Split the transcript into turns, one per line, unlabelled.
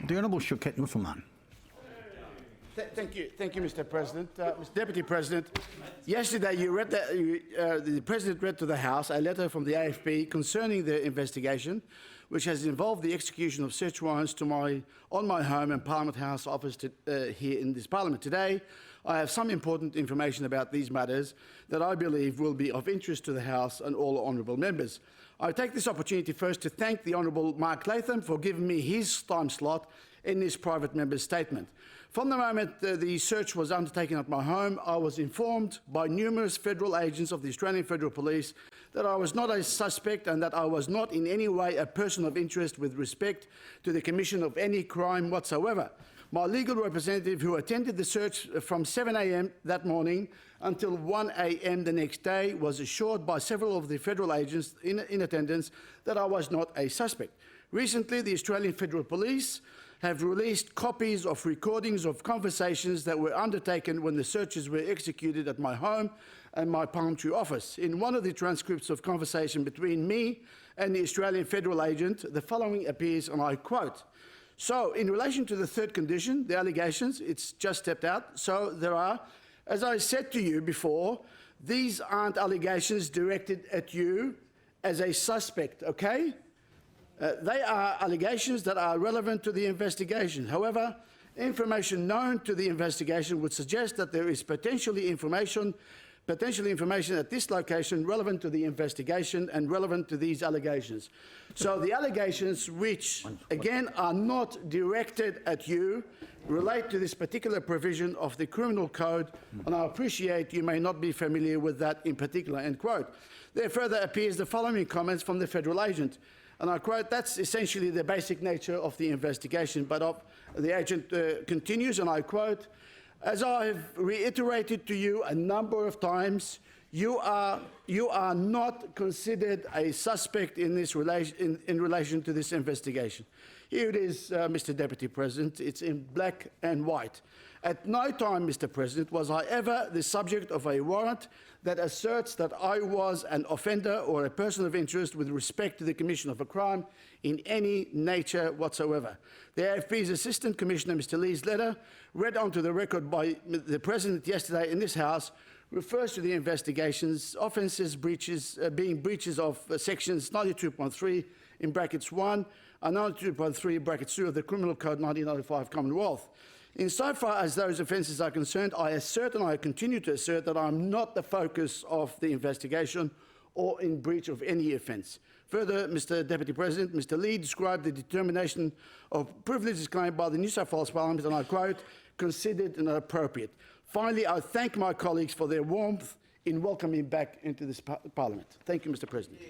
The Honourable Shouket Moselmane.
Thank you, Mr. President. Mr. Deputy President, yesterday the President read to the House a letter from the AFP concerning the investigation, which has involved the execution of search warrants on my home and Parliament House office here in this Parliament. Today, I have some important information about these matters that I believe will be of interest to the House and all honourable members. I take this opportunity first to thank the Honourable Mark Latham for giving me his time slot in this private member's statement. From the moment the search was undertaken at my home, I was informed by numerous federal agents of the Australian Federal Police that I was not a suspect and that I was not in any way a person of interest with respect to the commission of any crime whatsoever. My legal representative, who attended the search from 7 a.m. that morning until 1 a.m. the next day, was assured by several of the federal agents in attendance that I was not a suspect. Recently, the Australian Federal Police have released copies of recordings of conversations that were undertaken when the searches were executed at my home and my parliamentary office. In one of the transcripts of conversation between me and the Australian federal agent, the following appears, and I quote, "So, in relation to the third condition, the allegations, it's just stepped out, so there are, as I said to you before, these aren't allegations directed at you as a suspect, okay? They are allegations that are relevant to the investigation. However, information known to the investigation would suggest that there is potentially information at this location relevant to the investigation and relevant to these allegations." So the allegations, which again are not directed at you, relate to this particular provision of the criminal code, and I appreciate you may not be familiar with that in particular, end quote. There further appears the following comments from the federal agent, and I quote, "That's essentially the basic nature of the investigation," but the agent continues, and I quote, "As I have reiterated to you a number of times, you are not considered a suspect in relation to this investigation." Here it is, Mr. Deputy President. It's in black and white. At no time, Mr. President, was I ever the subject of a warrant that asserts that I was an offender or a person of interest with respect to the commission of a crime in any nature whatsoever. The AFP's Assistant Commissioner, Mr. Lee's letter, read onto the record by the President yesterday in this House, refers to the investigation's offences being breaches of sections 92.3 in brackets 1 and 92.3 brackets 2 of the Criminal Code 1995 Commonwealth. Insofar as those offences are concerned, I assert and I continue to assert that I am not the focus of the investigation or in breach of any offence. Further, Mr. Deputy President, Mr. Lee described the determination of privileges claimed by the New South Wales Parliament, and I quote, "considered and appropriate." Finally, I thank my colleagues for their warmth in welcoming me back into this Parliament. Thank you, Mr. President.